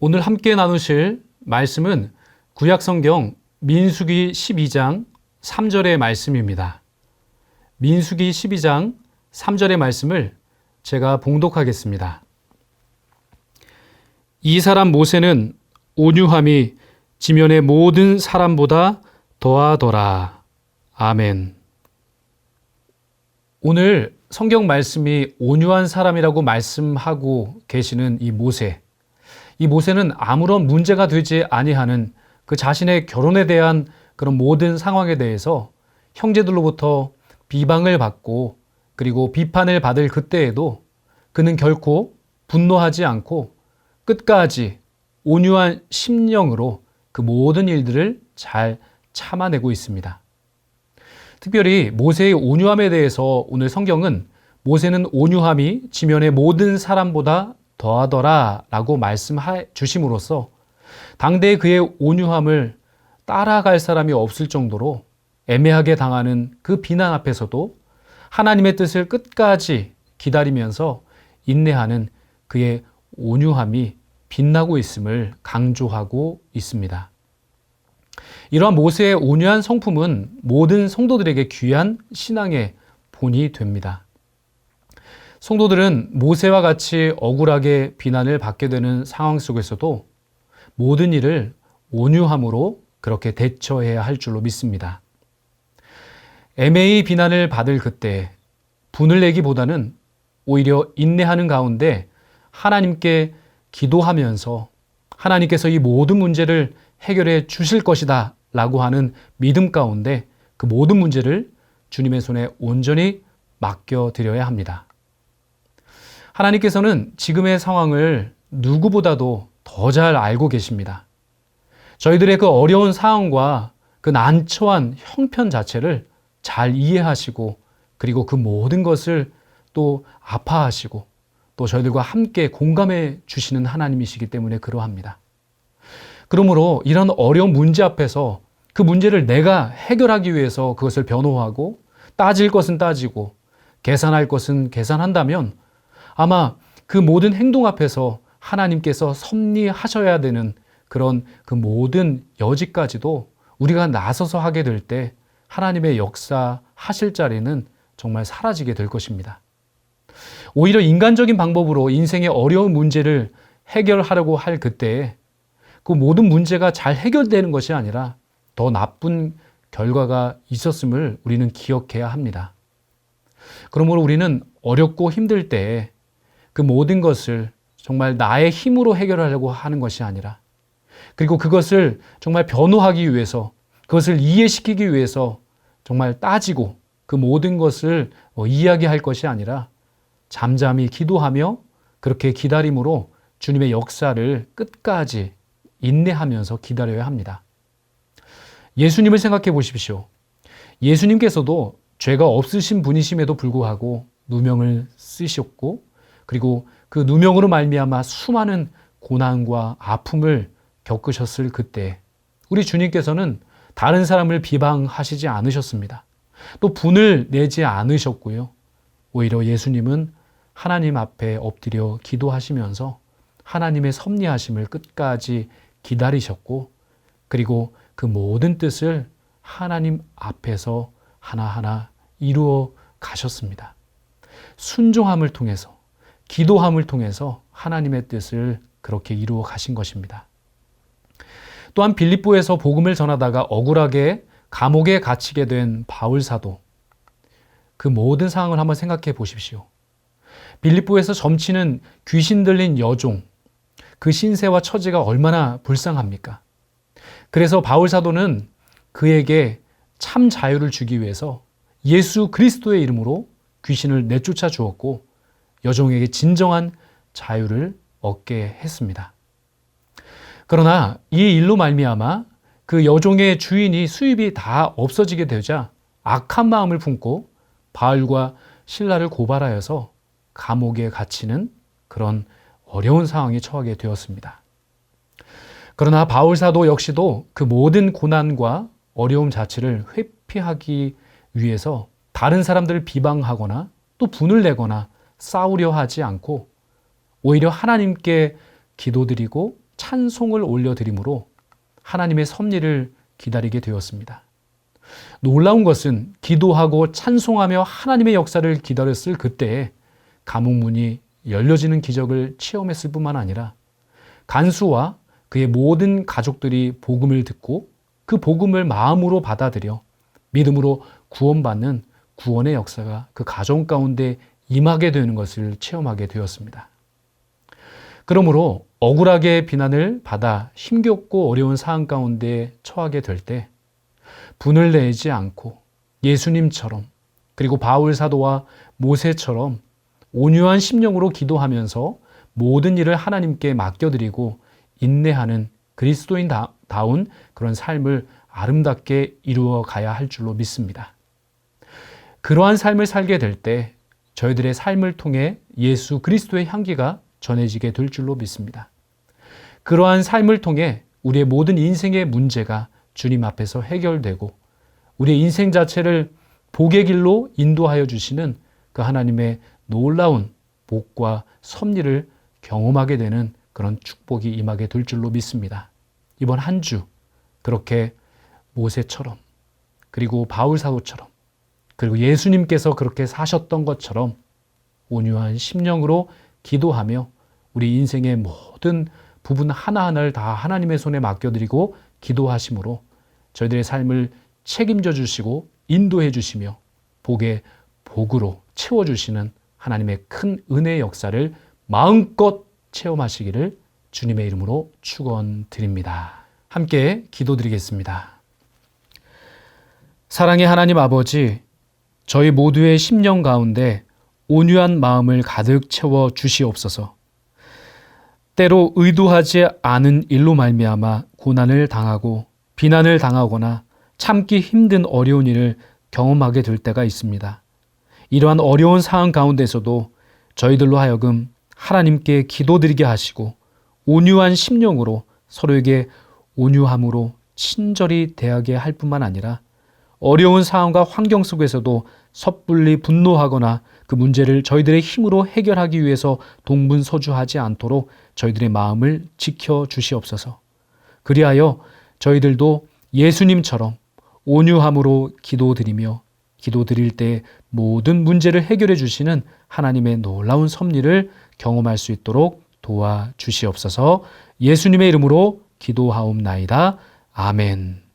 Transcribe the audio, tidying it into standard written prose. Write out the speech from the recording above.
오늘 함께 나누실 말씀은 구약성경 민수기 12장 3절의 말씀입니다. 민수기 12장 3절의 말씀을 제가 봉독하겠습니다. 이 사람 모세는 온유함이 지면의 모든 사람보다 더하더라. 아멘. 오늘 성경 말씀이 온유한 사람이라고 말씀하고 계시는 이 모세. 이 모세는 아무런 문제가 되지 아니하는 그 자신의 결혼에 대한 그런 모든 상황에 대해서 형제들로부터 비방을 받고 그리고 비판을 받을 그때에도 그는 결코 분노하지 않고 끝까지 온유한 심령으로 그 모든 일들을 잘 참아내고 있습니다. 특별히 모세의 온유함에 대해서 오늘 성경은 모세는 온유함이 지면의 모든 사람보다 더하더라 라고 말씀해 주심으로써 당대의 그의 온유함을 따라갈 사람이 없을 정도로 애매하게 당하는 그 비난 앞에서도 하나님의 뜻을 끝까지 기다리면서 인내하는 그의 온유함이 빛나고 있음을 강조하고 있습니다. 이러한 모세의 온유한 성품은 모든 성도들에게 귀한 신앙의 본이 됩니다. 성도들은 모세와 같이 억울하게 비난을 받게 되는 상황 속에서도 모든 일을 온유함으로 그렇게 대처해야 할 줄로 믿습니다. 애매히 비난을 받을 그때 분을 내기보다는 오히려 인내하는 가운데 하나님께 기도하면서 하나님께서 이 모든 문제를 해결해 주실 것이다 라고 하는 믿음 가운데 그 모든 문제를 주님의 손에 온전히 맡겨드려야 합니다. 하나님께서는 지금의 상황을 누구보다도 더 잘 알고 계십니다. 저희들의 그 어려운 상황과 그 난처한 형편 자체를 잘 이해하시고 그리고 그 모든 것을 또 아파하시고 또 저희들과 함께 공감해 주시는 하나님이시기 때문에 그러합니다. 그러므로 이런 어려운 문제 앞에서 그 문제를 내가 해결하기 위해서 그것을 변호하고 따질 것은 따지고 계산할 것은 계산한다면 아마 그 모든 행동 앞에서 하나님께서 섭리하셔야 되는 그런 그 모든 여지까지도 우리가 나서서 하게 될 때 하나님의 역사 하실 자리는 정말 사라지게 될 것입니다. 오히려 인간적인 방법으로 인생의 어려운 문제를 해결하려고 할 그때에 그 모든 문제가 잘 해결되는 것이 아니라 더 나쁜 결과가 있었음을 우리는 기억해야 합니다. 그러므로 우리는 어렵고 힘들 때에 그 모든 것을 정말 나의 힘으로 해결하려고 하는 것이 아니라 그리고 그것을 정말 변호하기 위해서 그것을 이해시키기 위해서 정말 따지고 그 모든 것을 이야기할 것이 아니라 잠잠히 기도하며 그렇게 기다림으로 주님의 역사를 끝까지 인내하면서 기다려야 합니다. 예수님을 생각해 보십시오. 예수님께서도 죄가 없으신 분이심에도 불구하고 누명을 쓰셨고 그리고 그 누명으로 말미암아 수많은 고난과 아픔을 겪으셨을 그때 우리 주님께서는 다른 사람을 비방하시지 않으셨습니다. 또 분을 내지 않으셨고요. 오히려 예수님은 하나님 앞에 엎드려 기도하시면서 하나님의 섭리하심을 끝까지 기다리셨고 그리고 그 모든 뜻을 하나님 앞에서 하나하나 이루어 가셨습니다. 순종함을 통해서 기도함을 통해서 하나님의 뜻을 그렇게 이루어 가신 것입니다. 또한 빌립보에서 복음을 전하다가 억울하게 감옥에 갇히게 된 바울 사도 그 모든 상황을 한번 생각해 보십시오. 빌립보에서 점치는 귀신 들린 여종 그 신세와 처지가 얼마나 불쌍합니까? 그래서 바울 사도는 그에게 참 자유를 주기 위해서 예수 그리스도의 이름으로 귀신을 내쫓아 주었고 여종에게 진정한 자유를 얻게 했습니다. 그러나 이 일로 말미암아 그 여종의 주인이 수입이 다 없어지게 되자 악한 마음을 품고 바울과 실라를 고발하여서 감옥에 갇히는 그런 어려운 상황에 처하게 되었습니다. 그러나 바울 사도 역시도 그 모든 고난과 어려움 자체를 회피하기 위해서 다른 사람들을 비방하거나 또 분을 내거나 싸우려 하지 않고 오히려 하나님께 기도드리고 찬송을 올려드림으로 하나님의 섭리를 기다리게 되었습니다. 놀라운 것은 기도하고 찬송하며 하나님의 역사를 기다렸을 그때에 감옥문이 열려지는 기적을 체험했을 뿐만 아니라 간수와 그의 모든 가족들이 복음을 듣고 그 복음을 마음으로 받아들여 믿음으로 구원받는 구원의 역사가 그 가정 가운데 임하게 되는 것을 체험하게 되었습니다. 그러므로 억울하게 비난을 받아 힘겹고 어려운 상황 가운데 처하게 될 때 분을 내지 않고 예수님처럼 그리고 바울 사도와 모세처럼 온유한 심령으로 기도하면서 모든 일을 하나님께 맡겨드리고 인내하는 그리스도인다운 그런 삶을 아름답게 이루어 가야 할 줄로 믿습니다. 그러한 삶을 살게 될 때 저희들의 삶을 통해 예수 그리스도의 향기가 전해지게 될 줄로 믿습니다. 그러한 삶을 통해 우리의 모든 인생의 문제가 주님 앞에서 해결되고 우리의 인생 자체를 복의 길로 인도하여 주시는 그 하나님의 놀라운 복과 섭리를 경험하게 되는 그런 축복이 임하게 될 줄로 믿습니다. 이번 한 주 그렇게 모세처럼 그리고 바울 사도처럼 그리고 예수님께서 그렇게 사셨던 것처럼 온유한 심령으로 기도하며 우리 인생의 모든 부분 하나하나를 다 하나님의 손에 맡겨드리고 기도하심으로 저희들의 삶을 책임져 주시고 인도해 주시며 복의 복으로 채워주시는 하나님의 큰 은혜의 역사를 마음껏 체험하시기를 주님의 이름으로 축원드립니다. 함께 기도드리겠습니다. 사랑의 하나님 아버지, 저희 모두의 심령 가운데 온유한 마음을 가득 채워 주시옵소서. 때로 의도하지 않은 일로 말미암아 고난을 당하고 비난을 당하거나 참기 힘든 어려운 일을 경험하게 될 때가 있습니다. 이러한 어려운 상황 가운데서도 저희들로 하여금 하나님께 기도드리게 하시고 온유한 심령으로 서로에게 온유함으로 친절히 대하게 할 뿐만 아니라 어려운 상황과 환경 속에서도 섣불리 분노하거나 그 문제를 저희들의 힘으로 해결하기 위해서 동분서주하지 않도록 저희들의 마음을 지켜 주시옵소서. 그리하여 저희들도 예수님처럼 온유함으로 기도드리며 기도드릴 때 모든 문제를 해결해 주시는 하나님의 놀라운 섭리를 경험할 수 있도록 도와주시옵소서. 예수님의 이름으로 기도하옵나이다. 아멘.